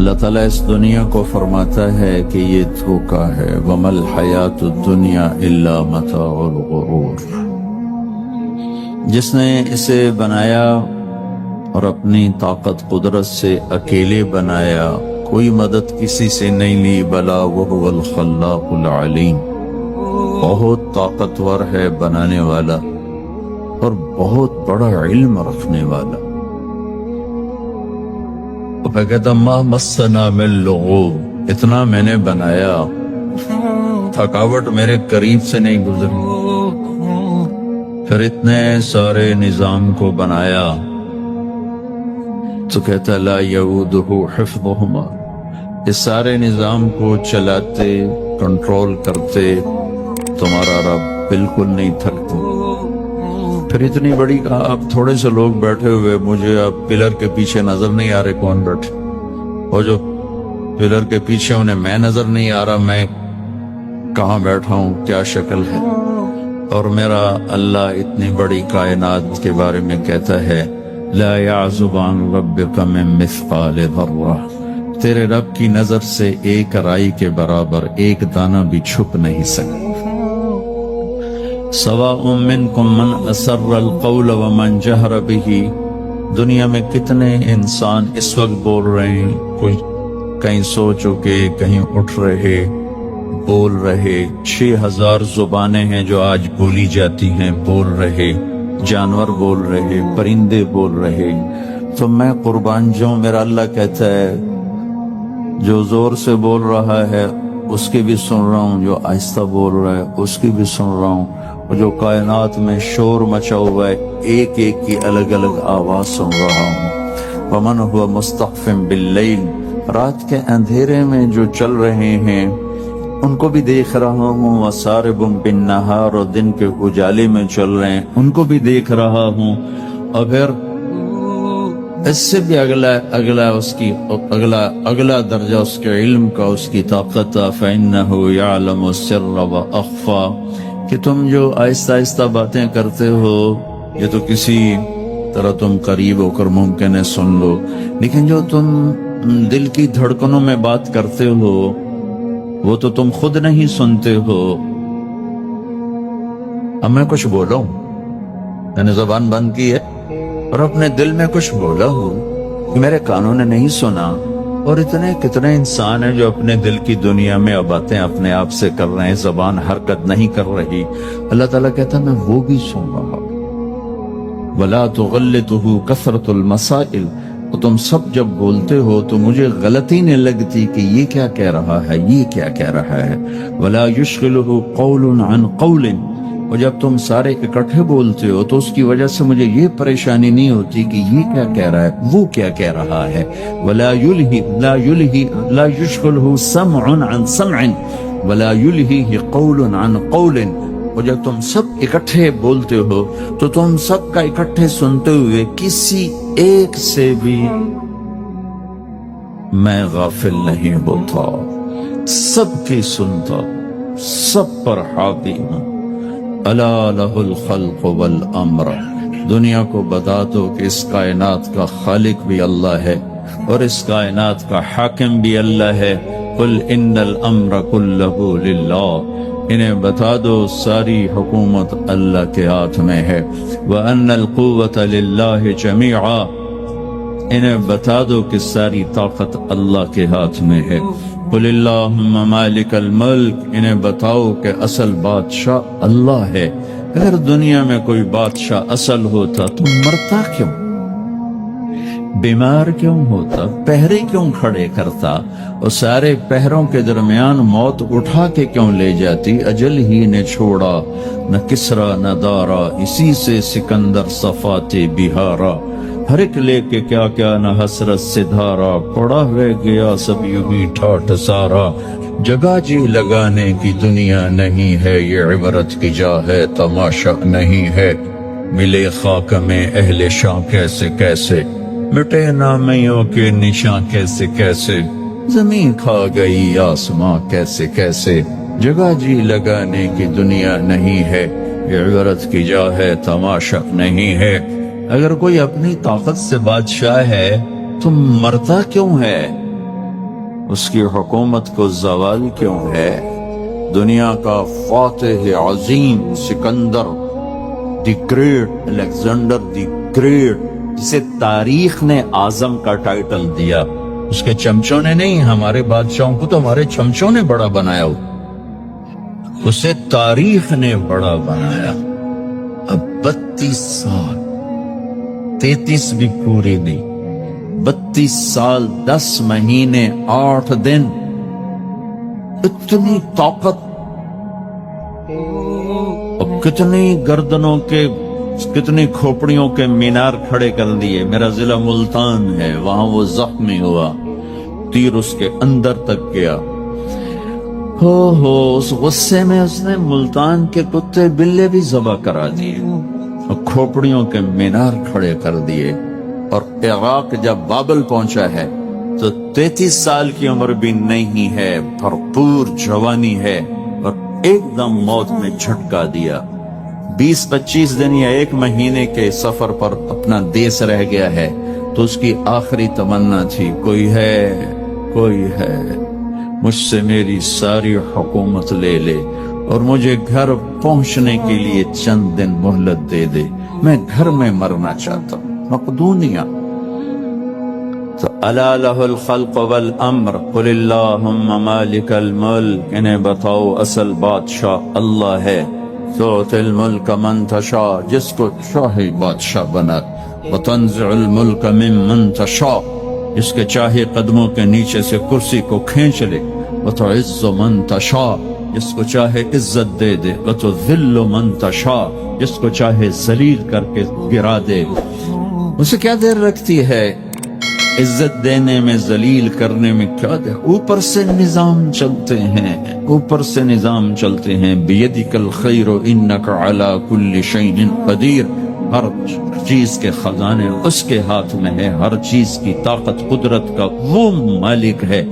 اللہ تعالیٰ اس دنیا کو فرماتا ہے کہ یہ دھوکہ ہے وَمَا الْحَيَاةُ الدُّنْيَا إِلَّا مَتَاعُ الْغُرُورِ۔ جس نے اسے بنایا اور اپنی طاقت قدرت سے اکیلے بنایا، کوئی مدد کسی سے نہیں لی، بلا وَهُوَ الْخَلَّاقُ الْعَلِيمُ، بہت طاقتور ہے بنانے والا اور بہت بڑا علم رکھنے والا۔ میں کہتا ما مسنا من لغوب، اتنا میں نے بنایا تھکاوٹ میرے قریب سے نہیں گزری، پھر اتنے سارے نظام کو بنایا تو کہتا لا یعودہ حفظہما، اس سارے نظام کو چلاتے کنٹرول کرتے تمہارا رب بالکل نہیں تھکتا۔ پھر اتنی بڑی کہا اب تھوڑے سے لوگ بیٹھے ہوئے، مجھے اب پلر کے پیچھے نظر نہیں آ رہے کون بیٹھے، اور جو پلر کے پیچھے انہیں میں نظر نہیں آ رہا میں کہاں بیٹھا ہوں، کیا شکل ہے۔ اور میرا اللہ اتنی بڑی کائنات کے بارے میں کہتا ہے لا يعزب عن ربك من مثقال ذرہ، تیرے رب کی نظر سے ایک رائی کے برابر ایک دانہ بھی چھپ نہیں سکتا۔ سواء منکم من اسر القول ومن جہر بہ، دنیا میں کتنے انسان اس وقت بول رہے ہیں، کوئی کہیں سو چکے، کہیں اٹھ رہے، بول رہے، 6000 زبانیں ہیں جو آج بولی جاتی ہیں، بول رہے، جانور بول رہے، پرندے بول رہے، تو میں قربان جاؤں، میرا اللہ کہتا ہے جو زور سے بول رہا ہے اس کی بھی سن رہا ہوں، جو آہستہ بول رہا ہے اس کی بھی سن رہا ہوں، اور جو کائنات میں شور مچا ہوا ہے ایک ایک کی الگ الگ آواز سن رہا ہوں۔ وَمَنْ هُوَ مُسْتَخْفٍ بِاللَّيْلِ، رات کے اندھیرے میں جو چل رہے ہیں ان کو بھی دیکھ رہا ہوں، وَسَارِبٌ بِالنَّهَارِ، اور دن کے اجالے میں چل رہے ہیں ان کو بھی دیکھ رہا ہوں۔ اور پھر اس سے بھی اگلا درجہ اس کے علم کا، اس کی طاقت، فَإِنَّهُ يَعْلَمُ السِّرَّ وَأَخْفَى، کہ تم جو آہستہ آہستہ باتیں کرتے ہو یہ تو کسی طرح تم قریب ہو کر ممکن ہے سن لو، لیکن جو تم دل کی دھڑکنوں میں بات کرتے ہو وہ تو تم خود نہیں سنتے ہو۔ اب میں کچھ بولا ہوں، میں نے زبان بند کی ہے اور اپنے دل میں کچھ بولا ہوں، میرے کانوں نے نہیں سنا، اور اتنے کتنے انسان ہیں جو اپنے دل کی دنیا میں باتیں اپنے آپ سے کر رہے ہیں، زبان حرکت نہیں کر رہی۔ اللہ تعالیٰ کہتا ہے میں وہ بھی سن رہا ہوں۔ وَلَا تُغَلِّطُهُ كَثْرَةُ الْمَسَائِلِ، تو تم سب جب بولتے ہو تو مجھے غلطی نہیں لگتی کہ یہ کیا کہہ رہا ہے، یہ کیا کہہ رہا ہے۔ وَلَا يُشْغِلُهُ قَوْلٌ عَنْ قَوْلٍ، اور جب تم سارے اکٹھے بولتے ہو تو اس کی وجہ سے مجھے یہ پریشانی نہیں ہوتی کہ یہ کیا کہہ رہا ہے، وہ کیا کہہ رہا ہے۔ وَلَا يُشْغِلُهُ سَمْعٌ عَنْ سَمْعٍ وَلَا يُلْهِهِ قَوْلٌ عَنْ قَوْلٍ، اور جب تم سب اکٹھے بولتے ہو تو تم سب کا اکٹھے سنتے ہوئے کسی ایک سے بھی میں غافل نہیں ہوتا، سب کی سنتا، سب پر حاوی ہوں۔ الا لہ الخلق والامر، دنیا کو بتا دو کہ اس کائنات کا خالق بھی اللہ ہے اور اس کائنات کا حاکم بھی اللہ ہے۔ قل ان الامر کلہ للہ، انہیں بتا دو ساری حکومت اللہ کے ہاتھ میں ہے۔ وان القوۃ للہ جمیعا، انہیں بتا دو کہ ساری طاقت اللہ کے ہاتھ میں ہے۔ قل اللہم مالک الملک، انہیں بتاؤ کہ اصل بادشاہ اللہ ہے۔ اگر دنیا میں کوئی بادشاہ اصل ہوتا تو مرتا کیوں، بیمار کیوں ہوتا، پہرے کیوں کھڑے کرتا، اور سارے پہروں کے درمیان موت اٹھا کے کیوں لے جاتی۔ اجل ہی نے چھوڑا نہ کسرا نہ دارا، اسی سے سکندر صفات بہارا، ہر ایک لے کے کیا کیا نہ حسرت سے دھارا، پڑا رہ گیا سب یوں ہی ٹھاٹھ سارا۔ جگہ جی لگانے کی دنیا نہیں ہے، یہ عبرت کی جا ہے تماشا نہیں ہے۔ ملے خاک میں اہل شاہ کیسے کیسے، مٹے نامیوں کے نشان کیسے کیسے، زمین کھا گئی آسماں کیسے کیسے۔ جگہ جی لگانے کی دنیا نہیں ہے، یہ عبرت کی جا ہے تماشا نہیں ہے۔ اگر کوئی اپنی طاقت سے بادشاہ ہے تو مرتا کیوں ہے؟ اس کی حکومت کو زوال کیوں ہے؟ دنیا کا فاتح عظیم Sikandar the great, Alexander the great, جسے تاریخ نے اعظم کا ٹائٹل دیا، اس کے چمچوں نے نہیں، ہمارے بادشاہوں کو تو ہمارے چمچوں نے بڑا بنایا ہو، اسے تاریخ نے بڑا بنایا۔ اب 32 سال، 33 بھی پوری نہیں، 32 سال 10 مہینے 8 دن، اتنی طاقت، اور کتنی گردنوں کے، کتنی کھوپڑیوں کے مینار کھڑے کر دیے۔ میرا ضلع ملتان ہے، وہاں وہ زخمی ہوا، تیر اس کے اندر تک گیا۔ اس غصے میں اس نے ملتان کے کتے بلے بھی ذبح کرا دیے اور کھوپڑیوں کے مینار کھڑے کر دیے۔ اور عراق جب بابل پہنچا ہے تو 33 سال کی عمر بھی نہیں ہے، بھرپور جوانی ہے، اور ایک دم موت میں جھٹکا دیا۔ 20-25 دن یا 1 مہینے کے سفر پر اپنا دیس رہ گیا ہے، تو اس کی آخری تمنا تھی، کوئی ہے، کوئی ہے، مجھ سے میری ساری حکومت لے لے اور مجھے گھر پہنچنے کے لیے چند دن مہلت دے دے، میں گھر میں مرنا چاہتا ہوں۔ مقدونیہ تو الا لہ الخلق والامر قل اللہم مالک الملک، انہیں بتاؤ اصل بادشاہ اللہ ہے، تؤتی الملک من تشاء، جس کو چاہے بادشاہ بنا، وتنزع الملک ممن تشاء، جس کے چاہے قدموں کے نیچے سے کرسی کو کھینچ لے، وتعز من تشاء، جس کو چاہے عزت دے دے، وتذل من تشاء، جس کو چاہے ذلیل کر کے گرا دے۔ اسے کیا دیر رکھتی ہے عزت دینے میں، ذلیل کرنے میں، کیا دیر؟ اوپر سے نظام چلتے ہیں، اوپر سے نظام چلتے ہیں۔ بیدک الخیر انک علی کل شیء قدیر، ہر چیز کے خزانے اس کے ہاتھ میں ہے، ہر چیز کی طاقت قدرت کا وہ مالک ہے۔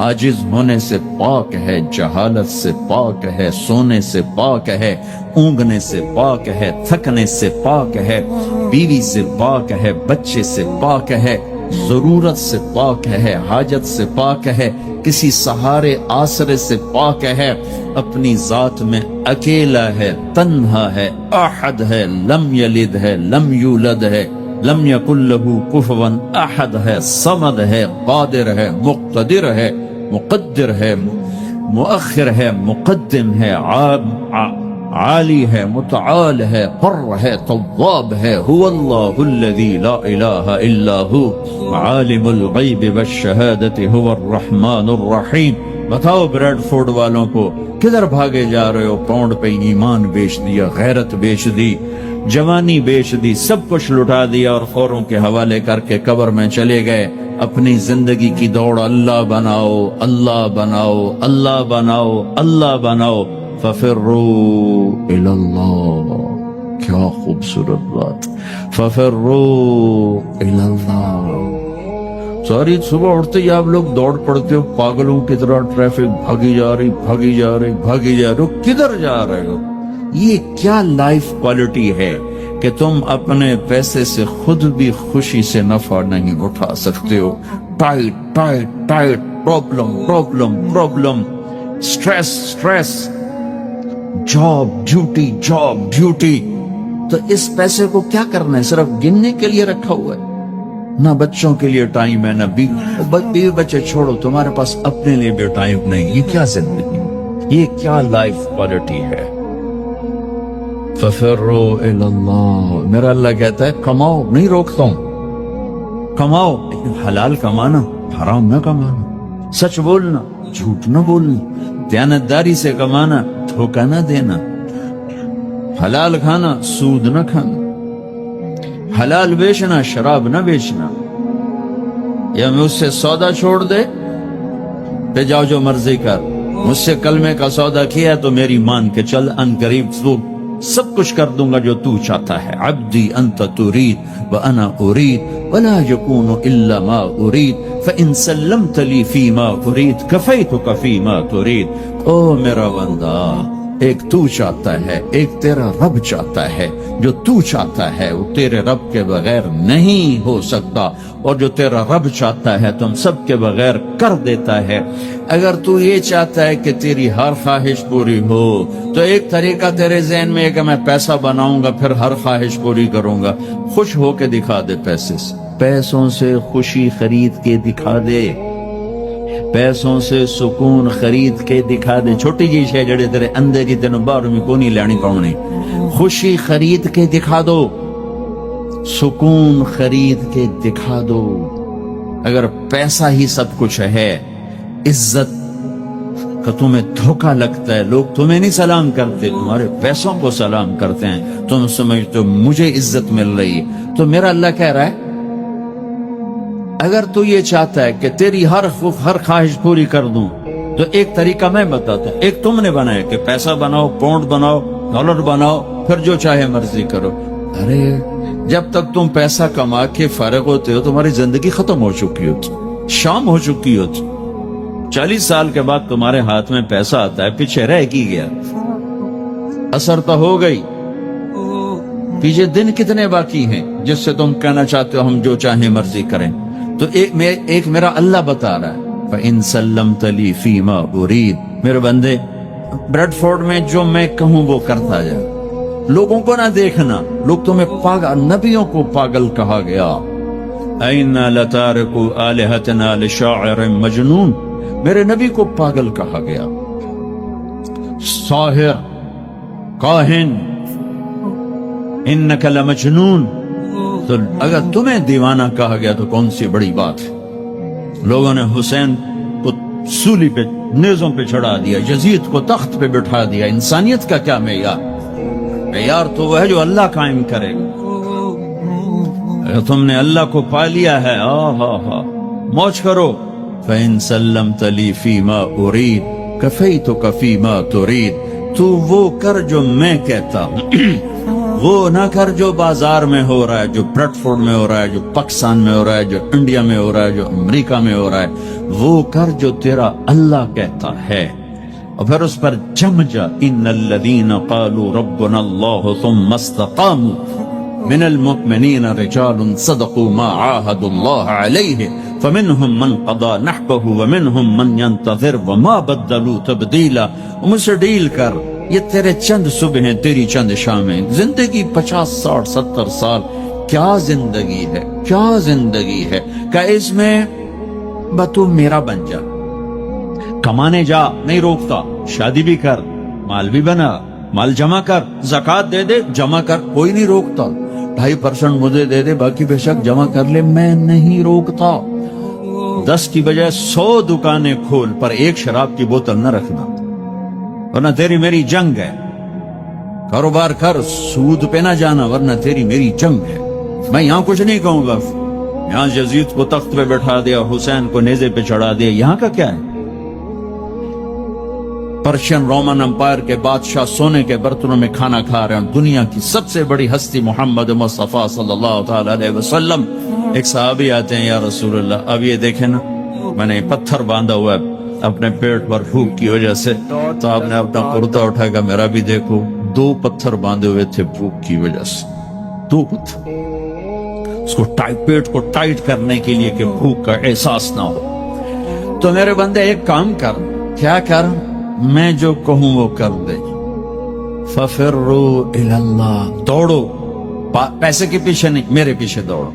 عاجز ہونے سے پاک ہے، جہالت سے پاک ہے، سونے سے پاک ہے، اونگنے سے پاک ہے، تھکنے سے پاک ہے، بیوی سے پاک ہے، بچے سے پاک ہے، ضرورت سے پاک ہے، حاجت سے پاک ہے، کسی سہارے آسرے سے پاک ہے، اپنی ذات میں اکیلا ہے، تنہا ہے، احد ہے، لم یلد ہے، لم یولد ہے، لم یکن لہ کفوا احد ہے، صمد ہے، قادر ہے، مقتدر ہے، مقدر ہے، مؤخر ہے، مقدم ہے، عالی ہے، متعال ہے، قر ہے، تواب ہے، هو اللہ الذی لا الہ الا ہو عالم الغیب والشہادت هو الرحمن الرحیم۔ بتاؤ بریڈ فوڈ والوں کو، کدھر بھاگے جا رہے ہو؟ پاؤنڈ پہ ایمان بیچ دیا، غیرت بیچ دی، جوانی بیچ دی، سب کچھ لٹا دیا اور خوروں کے حوالے کر کے قبر میں چلے گئے۔ اپنی زندگی کی دوڑ اللہ بناؤ، اللہ بناؤ، اللہ بناؤ، اللہ بناؤ، ففروا الی اللہ۔ کیا خوبصورت بات، ففروا الی اللہ۔ ساری صبح اٹھتے ہی آپ لوگ دوڑ پڑتے ہو پاگلوں کی طرح، ٹریفک بھاگی جا رہی، بھاگی جا رہی، بھاگی جا رہے ہو، کدھر جا رہے ہو؟ یہ کیا لائف کوالٹی ہے کہ تم اپنے پیسے سے خود بھی خوشی سے نفع نہیں اٹھا سکتے ہو؟ Tight tight tight, problem problem problem, stress stress, job duty job duty. تو اس پیسے کو کیا کرنا ہے؟ صرف گننے کے لیے رکھا ہوا ہے؟ نہ بچوں کے لیے ٹائم ہے، نہ بیوی بچے چھوڑو، تمہارے پاس اپنے لیے بھی ٹائم نہیں۔ یہ کیا زندگی، یہ کیا لائف کوالٹی ہے؟ ففروا الی اللہ۔ میرا اللہ کہتا ہے کماؤ، نہیں روکتا ہوں، کماؤ، لیکن حلال کمانا، حرام نہ کمانا، سچ بولنا، جھوٹ نہ بولنا، دیانتداری سے کمانا، دھوکہ نہ دینا، حلال کھانا، سود نہ کھانا، حلال بیچنا، شراب نہ بیچنا۔ یا مجھ سے سودا چھوڑ دے، پہ جاؤ جو مرضی کر، مجھ سے کلمے کا سودا کیا تو میری مان کے چل، ان قریب تو سب کچھ کر دوں گا جو تو چاہتا ہے۔ عبدی انت ترید وانا ارید ولا یکون الا ما ارید فان سلمت لی فی ما ارید کفیتک فی ما ترید۔ او میرا بندہ، ایک تو چاہتا ہے، ایک تیرا رب چاہتا ہے۔ جو تو چاہتا ہے وہ تیرے رب کے بغیر نہیں ہو سکتا، اور جو تیرا رب چاہتا ہے تم سب کے بغیر کر دیتا ہے۔ اگر تو یہ چاہتا ہے کہ تیری ہر خواہش پوری ہو تو ایک طریقہ تیرے ذہن میں ہے کہ میں پیسہ بناؤں گا پھر ہر خواہش پوری کروں گا۔ خوش ہو کے دکھا دے پیسے سے، پیسوں سے خوشی خرید کے دکھا دے، پیسوں سے سکون خرید کے دکھا دے۔ چھوٹی جی شے جڑے تیرے اندر کی تینوں باہر میں کونی لینی پاؤنی، خوشی خرید کے دکھا دو، سکون خرید کے دکھا دو۔ اگر پیسہ ہی سب کچھ ہے، عزت کا تمہیں دھوکہ لگتا ہے، لوگ تمہیں نہیں سلام کرتے، تمہارے پیسوں کو سلام کرتے ہیں، تم سمجھتے ہو مجھے عزت مل رہی، تو میرا اللہ کہہ رہا ہے اگر تو یہ چاہتا ہے کہ تیری ہر خواہش پوری کر دوں تو ایک طریقہ میں بتاتا ہوں۔ ایک تم نے بنایا کہ پیسہ بناؤ، پاؤنڈ بناؤ، ڈالر بناؤ، پھر جو چاہے مرضی کرو۔ ارے جب تک تم پیسہ کما کے فارغ ہوتے ہو تمہاری زندگی ختم ہو چکی ہوتی، شام ہو چکی ہوتی۔ 40 سال کے بعد تمہارے ہاتھ میں پیسہ آتا ہے، پیچھے رہ کی گیا، اثر تو ہو گئی، پیچھے دن کتنے باقی ہیں جس سے تم کہنا چاہتے ہو ہم جو چاہیں مرضی کریں۔ تو ایک میرا اللہ بتا رہا ہے فَإِن سَلَّمْتَ لِي فِي مَا أُرِيدُ، میرے بندے بریڈ فورڈ میں جو میں کہوں وہ کرتا جا، لوگوں کو نہ دیکھنا، لوگ تمہیں پاگل، نبیوں کو پاگل کہا گیا۔ اَإِنَّا لَتَارِكُ آلِهَتِنَا لِشَاعِرٍ مَجْنُونٍ، میرے نبی کو پاگل کہا گیا، ساحر، کاہن، اِنَّكَ لَمَجْنُونَ۔ تو اگر تمہیں دیوانہ کہا گیا تو کون سی بڑی بات ہے۔ لوگوں نے حسین کو سولی پہ، نیزوں پہ چڑھا دیا، یزید کو تخت پہ بٹھا دیا، انسانیت کا کیا معیار؟ معیار تو وہ ہے جو اللہ قائم کرے گا۔ اگر تم نے اللہ کو پا لیا ہے، موج کرو۔ فَإِن سَلَّمْتَ لِي فِي مَا أُرِيدُ كَفَيْتُكَ فِي مَا تُرِيدُ، تو وہ کر جو میں کہتا ہوں، وہ نہ کر جو بازار میں ہو رہا ہے، جو بریڈ فورڈ میں ہو رہا ہے، جو پاکستان میں ہو رہا ہے، جو انڈیا میں ہو رہا ہے، جو امریکہ میں ہو رہا ہے، وہ کر جو تیرا اللہ کہتا ہے، اور پھر اس پر جم جا۔ ان الذین قالوا ربنا اللہ ثم استقاموا من المؤمنین رجال صدقوا ما عاهدوا اللہ علیہ فمنهم من قضى نحبه ومنهم من ينتظر وما بدلوا تبدیلا۔ مجھ سے ڈیل کر، یہ تیرے چند صبح ہیں، تیری چند شامیں، زندگی 50 60 70 سال، کیا زندگی ہے، کیا زندگی ہے کہ اس میں تو میرا بن جا، کمانے جا، نہیں روکتا، شادی بھی کر، مال بھی بنا، مال جمع کر، زکوٰۃ دے دے، جمع کر، کوئی نہیں روکتا، 2.5% مجھے دے دے، باقی بے شک جمع کر لے، میں نہیں روکتا۔ 10 کی بجائے 100 دکانیں کھول، پر ایک شراب کی بوتل نہ رکھنا، ورنہ تیری میری جنگ ہے۔ کاروبار کر، سود پہ نہ جانا، ورنہ تیری میری جنگ ہے۔ میں یہاں کچھ نہیں کہوں گا، یہاں یزید کو تخت پہ بٹھا دیا، حسین کو نیزے پہ چڑھا دیا، یہاں کا کیا ہے؟ پرشین رومن امپائر کے بادشاہ سونے کے برتنوں میں کھانا کھا رہے ہیں، دنیا کی سب سے بڑی ہستی محمد مصطفیٰ صلی اللہ تعالی علیہ وسلم۔ ایک صحابی آتے ہیں، یا رسول اللہ، اب یہ دیکھیں نا، میں نے پتھر باندھا ہوا ہے اپنے پیٹ پر بھوک کی وجہ سے، تو آپ نے اپنا کرتا اٹھا کر میرا بھی دیکھو، 2 پتھر باندھے ہوئے تھے بھوک کی وجہ سے، 2 پتھر، اس کو پیٹ کو ٹائٹ کرنے کے لیے کہ بھوک کا احساس نہ ہو۔ تو میرے بندے ایک کام کر، کیا کر؟ میں جو کہوں وہ کر دے۔ فَفِرُّوا إِلَى اللَّهِ، دوڑو، پیسے کے پیچھے نہیں، میرے پیچھے دوڑو۔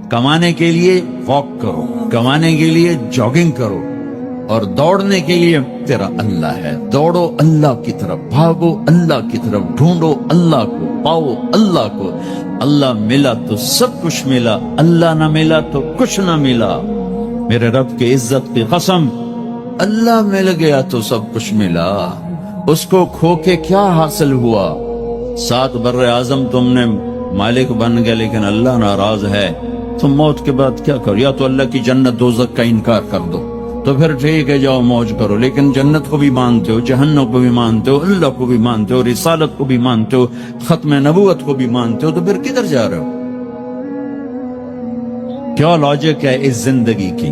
کمانے کے لیے واک کرو، کمانے کے لیے جاگنگ کرو، اور دوڑنے کے لیے تیرا اللہ ہے۔ دوڑو اللہ کی طرف، بھاگو اللہ کی طرف، ڈھونڈو اللہ کو، پاؤ اللہ کو۔ اللہ ملا تو سب کچھ ملا، اللہ نہ ملا تو کچھ نہ ملا۔ میرے رب کی عزت کی قسم، اللہ مل گیا تو سب کچھ ملا، اس کو کھو کے کیا حاصل ہوا؟ 7 بر اعظم تم نے مالک بن گئے، لیکن اللہ ناراض ہے، تم موت کے بعد کیا کرو؟ یا تو اللہ کی جنت دوزخ کا انکار کر دو، تو پھر ٹھیک ہے جاؤ موج کرو، لیکن جنت کو بھی مانتے ہو، جہنم کو بھی مانتے ہو، اللہ کو بھی مانتے ہو، رسالت کو بھی مانتے ہو، ختم نبوت کو بھی مانتے ہو، تو پھر کدھر جا رہے ہو؟ کیا لاجک ہے اس زندگی کی؟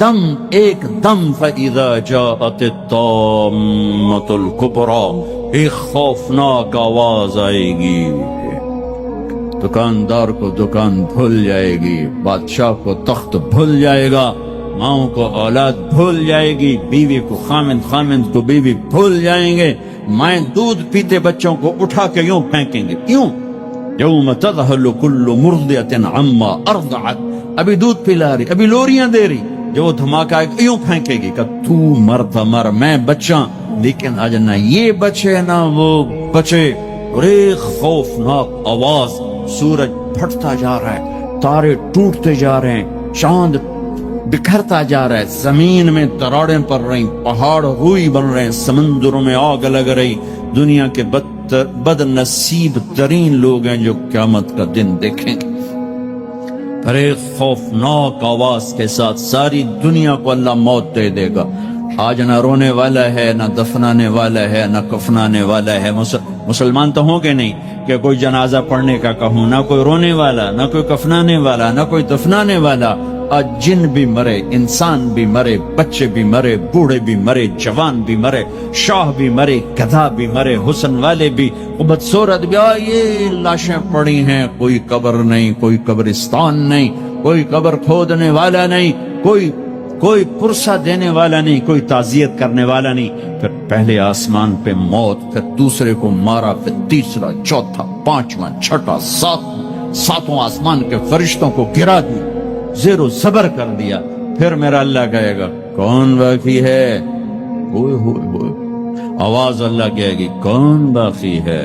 ایک دم فَإِذَا جَاءَتِ الطَّامَّةُ الْكُبْرَى، ایک خوفناک آواز آئے گی، دکاندار کو دکان بھول جائے گی، بادشاہ کو تخت بھول جائے گا، ماؤں کو اولاد بھول جائے گی، بیوی کو خامند کو بیوی بھول جائیں گے، مائیں دودھ پیتے بچوں کو اٹھا کے یوں پھینکیں گے، کیوں؟ یوم تذہل کل مرضعۃ عما ارضعت، ابھی دودھ پلا رہی، ابھی لوریاں دے رہی، جو دھماکہ یوں پھینکے گی کہ تو مرتا مر، میں بچاں، لیکن آج نہ یہ بچے نہ وہ بچے، اور ایک خوفناک آواز، سورج پھٹتا جا رہا ہے، تارے ٹوٹتے جا رہے ہیں، چاند بکھرتا جا رہا ہے، زمین میں دراڑیں پڑ رہی، پہاڑ روئی بن رہے ہیں، سمندروں میں آگ لگ رہی، دنیا کے بد نصیب ترین لوگ ہیں جو قیامت کا دن دیکھیں گے۔ پر ایک خوفناک آواز کے ساتھ ساری دنیا کو اللہ موت دے دے گا۔ آج نہ رونے والا ہے، نہ دفنانے والا ہے، نہ کفنانے والا ہے۔ مسلمان تو ہوں کہ نہیں کہ کوئی جنازہ پڑھنے کا کہوں، نہ کوئی رونے والا، نہ کوئی کفنانے والا، نہ کوئی دفنانے والا۔ آج جن بھی مرے، انسان بھی مرے، بچے بھی مرے، بوڑھے بھی مرے، جوان بھی مرے، شاہ بھی مرے، گدھا بھی مرے، حسن والے بھی، بدصورت بھی، یہ لاشیں پڑی ہیں، کوئی قبر نہیں، کوئی قبرستان نہیں، کوئی قبر کھودنے والا نہیں، کوئی پرسہ دینے والا نہیں، کوئی تعزیت کرنے والا نہیں۔ پھر پہلے آسمان پہ موت، پھر دوسرے کو مارا، پھر تیسرا، چوتھا، پانچواں، چھٹا، ساتواں آسمان کے فرشتوں کو گرا دیا، زیر و زبر کر دیا۔ پھر میرا اللہ کہے گا کون باقی ہے؟ ہوئے ہوئے ہوئے، آواز اللہ کہے گی کون باقی ہے؟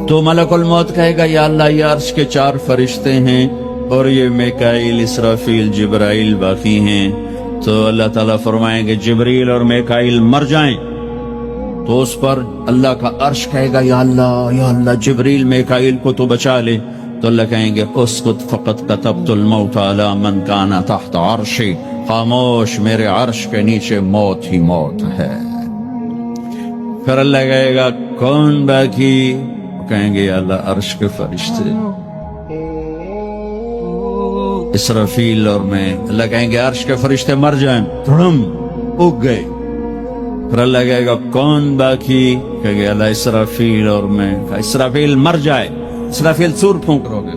تو ملک الموت کہے گا یا اللہ یہ عرش کے 4 فرشتے ہیں اور یہ میکائیل، اسرافیل، جبرائیل باقی ہیں۔ تو اللہ تعالیٰ فرمائیں گے جبریل اور میکائیل مر جائیں، تو اس پر اللہ کا عرش کہے گا یا اللہ جبریل میکائیل کو تو بچا لے۔ تو اللہ کہیں گے اسکت فقط کتبت الموت علی من کان تحت عرشی، خاموش، میرے عرش کے نیچے موت ہی موت ہے۔ پھر اللہ کہے گا کون باقی؟ کہیں گے یا اللہ عرش کے فرشتے، اسرافیل اور میں۔ اللہ کہیں گے عرش کے فرشتے مر جائیں، دھڑم اگ گئے۔ پھر اللہ کہے گا کون باقی؟ کہیں گے اللہ اسرافیل اور میں۔ اسرافیل مر جائے، اسرافیل سور پھونک روگے،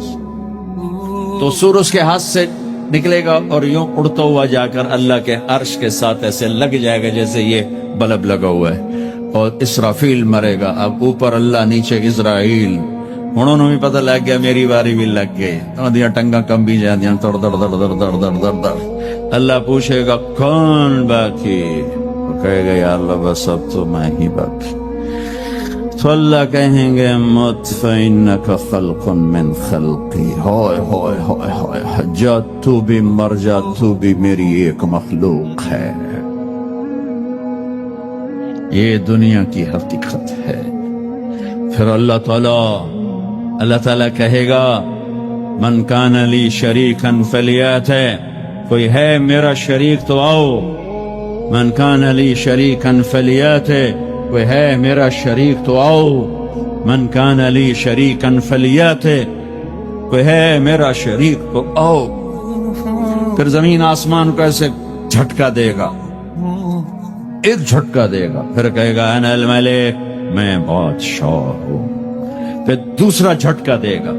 تو سور اس کے ہاتھ سے نکلے گا اور یوں اڑتا ہوا جا کر اللہ کے عرش کے ساتھ ایسے لگ جائے گا جیسے یہ بلب لگا ہوا ہے، اور اسرافیل مرے گا۔ اب اوپر اللہ، نیچے اسرائیل، انہوں نے بھی پتہ لگ گیا میری باری بھی لگ گئی، دیا ٹنگا کم بھی جا دیا، در در در در در در در در۔ اللہ پوچھے گا کون باقی؟ وہ کہے گا یا اللہ بس اب تو میں ہی باقی۔ تو اللہ کہیں گے مت فإنک خلق من خلقی، ہوئے ہوئے ہوئے ہوئے، جا تو بھی مر جا، تو بھی میری ایک مخلوق ہے۔ یہ دنیا کی حقیقت ہے۔ پھر اللہ تعالیٰ کہے گا من کان لی شریکا فلیات، کوئی ہے میرا شریک تو آؤ، من کان لی شریکا فلیات، کوئی ہے میرا شریک تو آؤ، من کان لی شریکا فلیات، کوئی ہے میرا شریک تو آؤ۔ پھر زمین آسمان کو ایسے جھٹکا دے گا، ایک جھٹکا دے گا، پھر کہے گا انا الملک، میں بادشاہ ہوں۔ پھر دوسرا جھٹکا دے گا،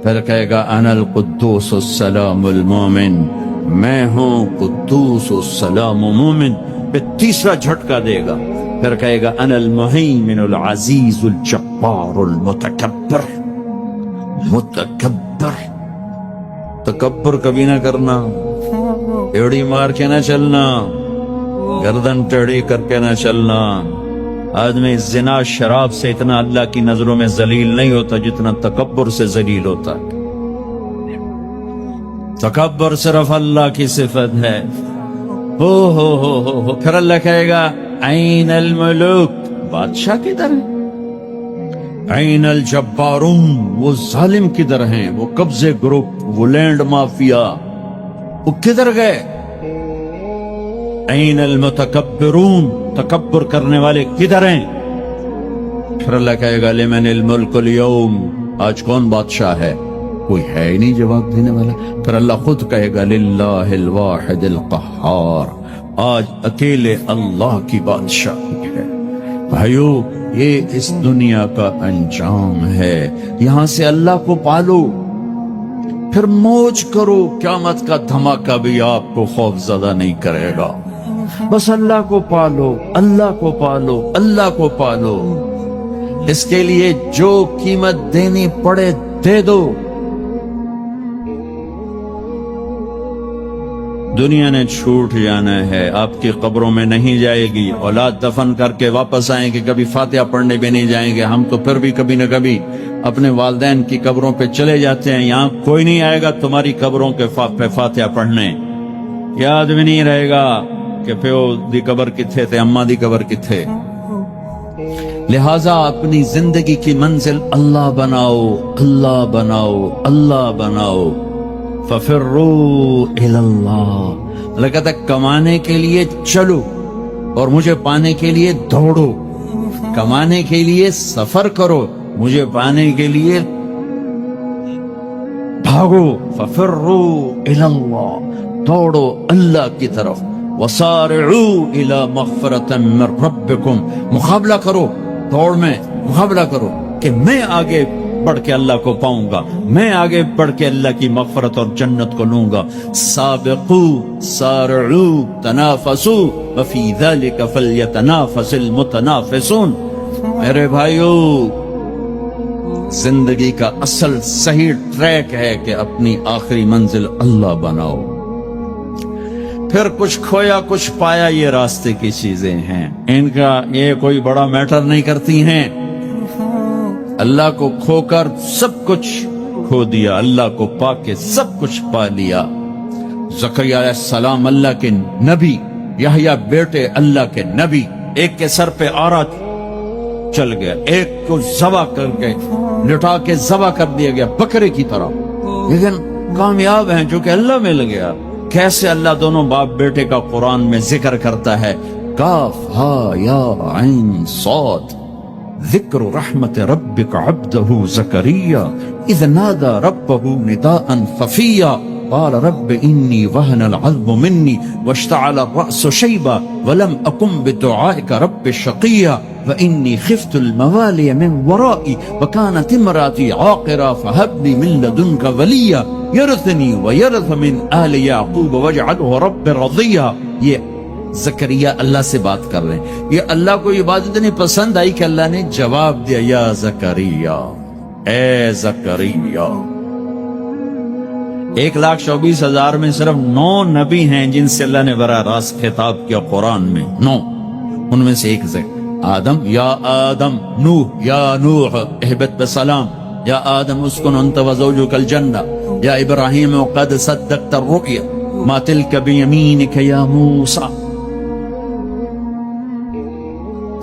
پھر کہے گا انا القدوس السلام المومن، میں ہوں قدوس السلام مومن۔ پھر تیسرا جھٹکا دے گا، پھر کہے گا انا المہیمن العزیز الجبار المتکبر۔ تکبر کبھی نہ کرنا، ایڑی مار کے نہ چلنا، گردن ٹیڑھی کر کے نہ چلنا۔ آدمی زنا، شراب سے اتنا اللہ کی نظروں میں ذلیل نہیں ہوتا جتنا تکبر سے ذلیل ہوتا ہے۔ تکبر صرف اللہ کی صفت ہے۔ ہو پھر اللہ کہے گا این الملوک، بادشاہ کدھر ہے؟ این الجبارون، وہ ظالم کدھر ہیں؟ وہ قبضے گروپ، وہ لینڈ مافیا، وہ کدھر گئے؟ این المتکبرون، تکبر کرنے والے کدھر ہیں؟ پھر اللہ کہے گا لمن الملک اليوم، آج کون بادشاہ ہے؟ کوئی ہے ہی نہیں جواب دینے والا. پھر اللہ خود کہے گا للہ الواحد القہار، آج اکیلے اللہ کی بادشاہی ہے. بھائیو یہ اس دنیا کا انجام ہے. یہاں سے اللہ کو پالو، پھر موج کرو، قیامت کا دھماکہ بھی آپ کو خوف زدہ نہیں کرے گا. بس اللہ کو پالو، اللہ کو پالو، اللہ کو پالو. اس کے لیے جو قیمت دینی پڑے دے دو. دنیا نے چھوٹ جانا ہے، آپ کی قبروں میں نہیں جائے گی. اولاد دفن کر کے واپس آئیں گے، کبھی فاتحہ پڑھنے بھی نہیں جائیں گے. ہم تو پھر بھی کبھی نہ کبھی اپنے والدین کی قبروں پہ چلے جاتے ہیں. یہاں کوئی نہیں آئے گا تمہاری قبروں کے پہ فاتحہ پڑھنے. یاد بھی نہیں رہے گا کہ پیو دی قبر کتھے تے، اماں دی قبر کتھے. لہٰذا اپنی زندگی کی منزل اللہ بناؤ، اللہ بناؤ، اللہ بناؤ. فَفِرُّوا إِلَى اللَّهِ. اللہ کہتا ہے کمانے کے لیے چلو اور مجھے پانے کے لیے دوڑو. کمانے کے لیے سفر کرو، مجھے پانے کے لیے بھاگو. فَفِرُّوا إِلَى اللَّهِ. دوڑو اللہ کی طرف. وَسَارِعُوا إِلَى مَغْفِرَةٍ مِّن رَبِّكُمْ. مقابلہ کرو، دوڑ میں مقابلہ کرو کہ میں آگے بڑھ کے اللہ کو پاؤں گا، میں آگے بڑھ کے اللہ کی مغفرت اور جنت کو لوں گا. سابقوا سارعوا تنافسوا وفی ذلک فلیتنافس المتنافسون. میرے بھائیو زندگی کا اصل صحیح ٹریک ہے کہ اپنی آخری منزل اللہ بناؤ. پھر کچھ کھویا کچھ پایا یہ راستے کی چیزیں ہیں، ان کا یہ کوئی بڑا میٹر نہیں کرتی ہیں. اللہ کو کھو کر سب کچھ کھو دیا، اللہ کو پا کے سب کچھ پا لیا. زکریا علیہ السلام اللہ کے نبی، یحییٰ بیٹے اللہ کے نبی، ایک کے سر پہ آرا چل گیا، ایک کو ذبح کر کے لٹا کے ذبح کر دیا گیا بکرے کی طرح، لیکن کامیاب ہیں جو کہ اللہ مل گیا. کیسے اللہ دونوں باپ بیٹے کا قرآن میں ذکر کرتا ہے. کاف ہا یا عین صاد ذکر رحمت ربک عبدہ زکریا اذ نادى ربہ نداء خفیا قال رب انی وہن العظم منی واشتعل الرأس شیبا ولم اکن بدعائک رب شقیا وانی خفت الموالی من ورائی وکانت امراتی عاقرا فہب لی من لدنک ولیا یرثنی ویرث من آل یعقوب واجعلہ رب رضیا. یہ زکریا اللہ سے بات کر رہے ہیں. یہ اللہ کو یہ بات اتنی پسند آئی کہ اللہ نے جواب دیا، یا زکریا، اے زکریا. 1,24,000 میں صرف 9 نبی ہیں جن سے اللہ نے براہ راست خطاب کیا قرآن میں. 9 ان میں سے ایک آدم. یا آدم، نوح، یا نوح اہبت بسلام، یا آدم اسکن انت وزوجک الجنہ، یا ابراہیم قد صدقت الرؤیا ما تلک بیمینک یا موسیٰ،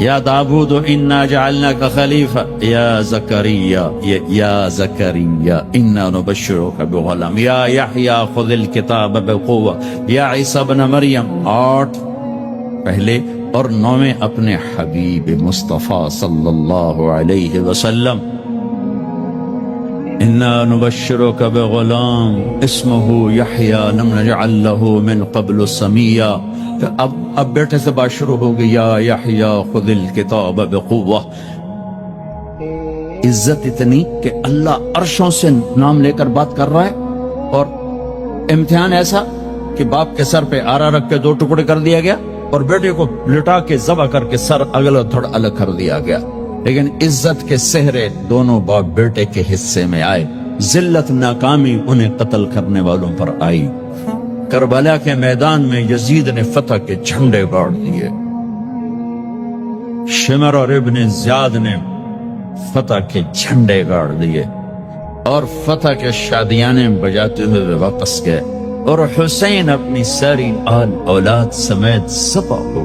یا داود انا جعلناک خلیفہ، یا زکریا، یا زکریا انا نبشرک بغلام، یا یحییٰ خذ الکتاب بقوہ، یا عیسیٰ ابن مریم. 8 پہلے اور 9 اپنے حبیب مصطفیٰ صلی اللہ علیہ وسلم. انا نبشرک بغلام اسمہ یحییٰ لم نجعل لہ من قبل سمیا. اب بیٹے سے بات شروع ہو گئی، یا یحییٰ خذ الکتاب بقوہ. عزت اتنی کہ اللہ عرشوں سے نام لے کر بات کر رہا ہے، اور امتحان ایسا کہ باپ کے سر پہ آرا رکھ کے 2 ٹکڑے کر دیا گیا اور بیٹے کو لٹا کے ذبح کر کے سر اگلا دھڑ الگ کر دیا گیا. لیکن عزت کے سہرے دونوں باپ بیٹے کے حصے میں آئے. ذلت ناکامی انہیں قتل کرنے والوں پر آئی. کربلا کے میدان میں یزید نے فتح کے جھنڈے گاڑ دیے. شمر اور ابن زیاد نے فتح کے جھنڈے گاڑ دیے اور فتح کے شادیانے بجاتے ہوئے واپس گئے. اور حسین اپنی ساری آل اولاد سمیت ذبح ہو.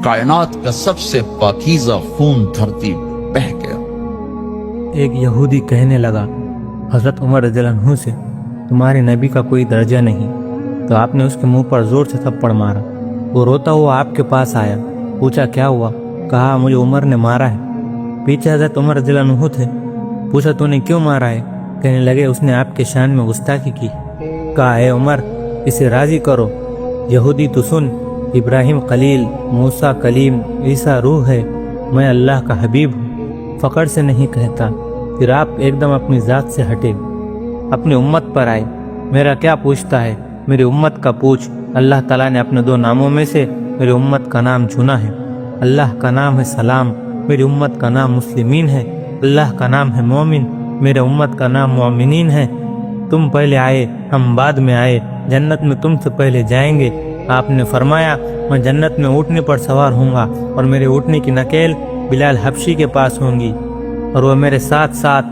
کائنات کا سب سے پاکیزہ خون دھرتی بہہ گیا. ایک یہودی کہنے لگا حضرت عمر رضی اللہ عنہ سے تمہارے نبی کا کوئی درجہ نہیں، تو آپ نے اس کے منہ پر زور سے تھپڑ مارا. وہ روتا ہوا آپ کے پاس آیا، پوچھا کیا ہوا؟ کہا مجھے عمر نے مارا ہے. پیچھے حضرت عمر رضی اللہ عنہ تھے. پوچھا تو نے کیوں مارا ہے؟ کہنے لگے اس نے آپ کے شان میں گستاخی کی۔ کہا اے عمر اسے راضی کرو، یہودی تو سن، ابراہیم خلیل، موسیٰ کلیم، عیسیٰ روح ہے، میں اللہ کا حبیب ہوں، فخر سے نہیں کہتا۔ پھر آپ ایک دم اپنی ذات سے ہٹے، اپنی امت پر آئے۔ میرا کیا پوچھتا ہے، میری امت کا پوچھ۔ اللہ تعالیٰ نے اپنے 2 ناموں میں سے میری امت کا نام چنا ہے۔ اللہ کا نام ہے سلام، میری امت کا نام مسلمین ہے۔ اللہ کا نام ہے مومن، میرے امت کا نام مومنین ہے۔ تم پہلے آئے، ہم بعد میں آئے، جنت میں تم سے پہلے جائیں گے۔ آپ نے فرمایا میں جنت میں اونٹنے پر سوار ہوں گا اور میرے اونٹنے کی نکیل بلال حبشی کے پاس ہوں گی اور وہ میرے ساتھ ساتھ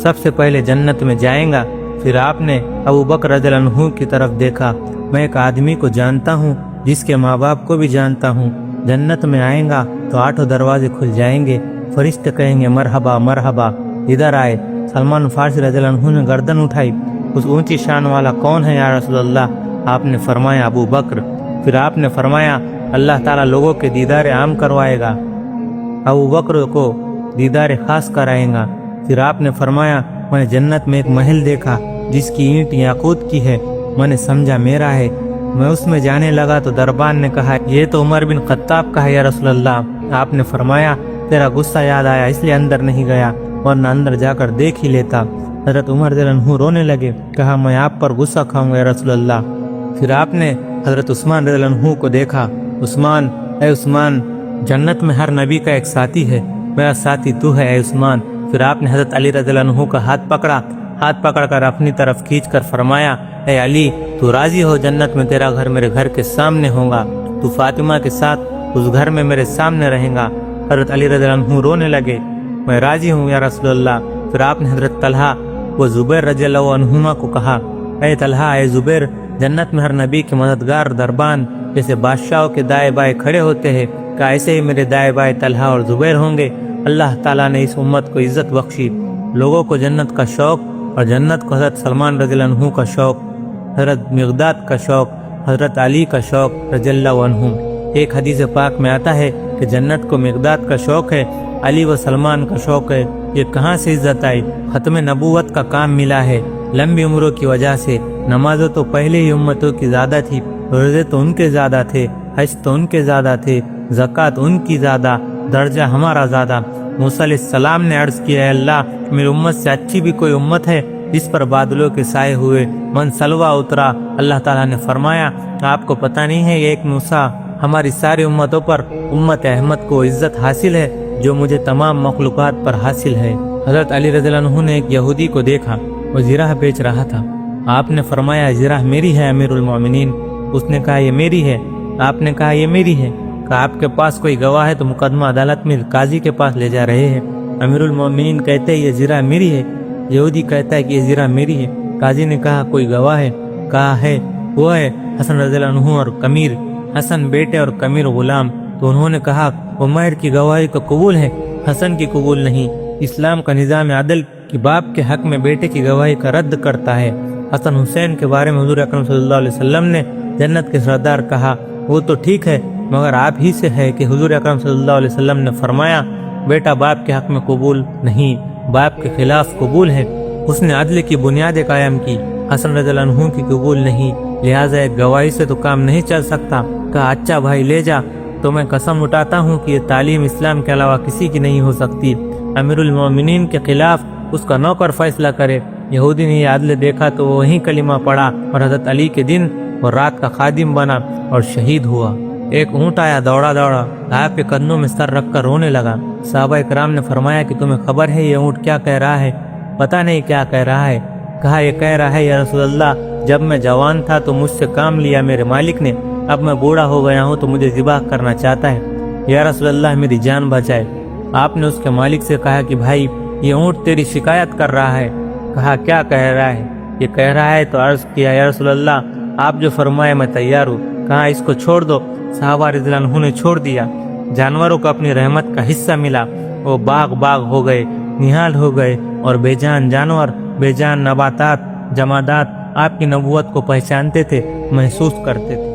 سب سے پہلے جنت میں جائیں گا۔ پھر آپ نے ابو بکر رضی اللہ عنہ کی طرف دیکھا، میں ایک آدمی کو جانتا ہوں جس کے ماں باپ کو بھی جانتا ہوں، جنت میں آئیں گا تو 8 دروازے کھل جائیں گے، فرشتے کہیں گے مرحبا مرحبا، ادھر آئے۔ سلمان فارسی رضی اللہ عنہ نے گردن اٹھائی، اس اونچی شان والا کون ہے یا رسول اللہ؟ آپ نے فرمایا ابو بکر۔ پھر آپ نے فرمایا اللہ تعالیٰ لوگوں کے دیدار عام کروائے گا، ابو بکر کو دیدار خاص کرائیں گا۔ پھر آپ نے فرمایا میں نے جنت میں ایک محل دیکھا جس کی اینٹ یاقوت کی ہے، میں نے سمجھا میرا ہے۔ میں اس میں جانے لگا تو دربان نے کہا یہ تو عمر بن خطاب کا ہے یا رسول اللہ۔ آپ نے فرمایا تیرا غصہ یاد آیا اس لیے اندر نہیں گیا، ورنہ اندر جا کر دیکھ ہی لیتا۔ حضرت عمر رضی اللہ عنہ رونے لگے، کہا میں آپ پر غصہ کھاؤں گا یا رسول اللہ۔ پھر آپ نے حضرت عثمان رضی اللہ عنہ کو دیکھا، عثمان، اے عثمان، جنت میں ہر نبی کا ایک ساتھی ہے، میرا ساتھی تو ہے اے عثمان۔ پھر آپ نے حضرت علی رضی اللہ عنہ کا ہاتھ پکڑ کر اپنی طرف کھینچ کر فرمایا اے علی تو راضی ہو، جنت میں تیرا گھر میرے گھر کے سامنے ہوگا، تو فاطمہ کے ساتھ اس گھر میں میرے سامنے رہیں گا۔ حضرت علی رضی اللہ عنہ رونے لگے، میں راضی ہوں یا رسول اللہ۔ پھر آپ نے حضرت طلحہ و زبیر رضی اللہ عنہما کو کہا اے طلحہ، اے زبیر، جنت میں ہر نبی کے مددگار دربان جیسے بادشاہوں کے دائیں بائیں کھڑے ہوتے ہیں، کہ ایسے ہی میرے دائیں بائیں طلحہ اور زبیر ہوں گے۔ اللہ تعالیٰ نے اس امت کو عزت بخشی، لوگوں کو جنت کا شوق، اور جنت کو حضرت سلمان رضی اللہ عنہ کا شوق، حضرت مقداد کا شوق، حضرت علی کا شوق رضی اللہ عنہ۔ ایک حدیث پاک میں آتا ہے کہ جنت کو مقداد کا شوق ہے، علی و سلمان کا شوق ہے۔ یہ کہاں سے عزت آئی؟ ختم نبوت کا کام ملا ہے، لمبی عمروں کی وجہ سے۔ نمازوں تو پہلے ہی امتوں کی زیادہ تھی، روزے تو ان کے زیادہ تھے، حج تو ان کے زیادہ تھے، زکوٰۃ ان کی زیادہ، درجہ ہمارا زیادہ۔ موسیٰ علیہ السلام نے عرض کیا اے اللہ، میری امت سے اچھی بھی کوئی امت ہے جس پر بادلوں کے سائے ہوئے من سلوا اترا؟ اللہ تعالیٰ نے فرمایا آپ کو پتہ نہیں ہے، ایک موسیٰ ہماری ساری امتوں پر، امت احمد کو عزت حاصل ہے جو مجھے تمام مخلوقات پر حاصل ہے۔ حضرت علی رضی اللہ عنہ نے ایک یہودی کو دیکھا، وہ زرہ بیچ رہا تھا۔ آپ نے فرمایا زرہ میری ہے امیر المومنین۔ اس نے کہا یہ میری ہے۔ آپ نے کہا یہ میری ہے۔ کہا آپ کے پاس کوئی گواہ ہے تو مقدمہ عدالت میں قاضی کے پاس لے جا رہے ہیں۔ امیر المومنین کہتے ہیں یہ زرہ میری ہے، یہودی کہتا ہے کہ یہ زرہ میری ہے۔ قاضی نے کہا کوئی گواہ ہے؟ کہا ہے، وہ ہے حسن رضی اللہ عنہ اور کمیر، حسن بیٹے اور کمیر غلام۔ تو انہوں نے کہا عمیر کی گواہی کو قبول ہے، حسن کی قبول نہیں۔ اسلام کا نظام عدل کہ باپ کے حق میں بیٹے کی گواہی کا رد کرتا ہے۔ حسن حسین کے بارے میں حضور اکرم صلی اللہ علیہ وسلم نے جنت کے سردار کہا وہ تو ٹھیک ہے مگر آپ ہی سے ہے کہ حضور اکرم صلی اللہ علیہ وسلم نے فرمایا بیٹا باپ کے حق میں قبول نہیں، باپ کے خلاف قبول ہے۔ اس نے عدل کی بنیادیں قائم کی، حسن رضی اللہ عنہ کی قبول نہیں، لہٰذا ایک گواہی سے تو کام نہیں چل سکتا۔ کہا اچھا بھائی لے جا، تو میں قسم اٹھاتا ہوں کہ یہ تعلیم اسلام کے علاوہ کسی کی نہیں ہو سکتی۔ امیر المومنین کے خلاف اس کا نوکر فیصلہ کرے۔ یہودی نے یہ عدل دیکھا تو وہ وہیں کلمہ پڑھا اور حضرت علی کے دن اور رات کا خادم بنا اور شہید ہوا۔ ایک اونٹ آیا دوڑا دوڑا، آپ کے کندھوں میں سر رکھ کر رونے لگا۔ صحابہ کرام نے فرمایا کہ تمہیں خبر ہے یہ اونٹ کیا کہہ رہا ہے؟ پتہ نہیں کیا کہہ رہا ہے۔ کہا یہ کہہ رہا ہے یا رسول اللہ جب میں جوان تھا تو مجھ سے کام لیا میرے مالک نے، اب میں بوڑھا ہو گیا ہوں تو مجھے ذبح کرنا چاہتا ہے، یا رسول اللہ میری جان بچائے۔ آپ نے اس کے مالک سے کہا کہ بھائی یہ اونٹ تیری شکایت کر رہا ہے۔ کہا کیا کہہ رہا ہے؟ یہ کہہ رہا ہے تو عرض کیا یا رسول اللہ آپ جو فرمائے میں تیار ہوں۔ کہا اس کو چھوڑ دو۔ صحابہ رضی اللہ عنہ نے چھوڑ دیا۔ جانوروں کو اپنی رحمت کا حصہ ملا، وہ باغ ہو گئے، نہال ہو گئے، اور بے جان جانور، بے جان نباتات، جمادات آپ کی نبوت کو پہچانتے تھے، محسوس کرتے تھے۔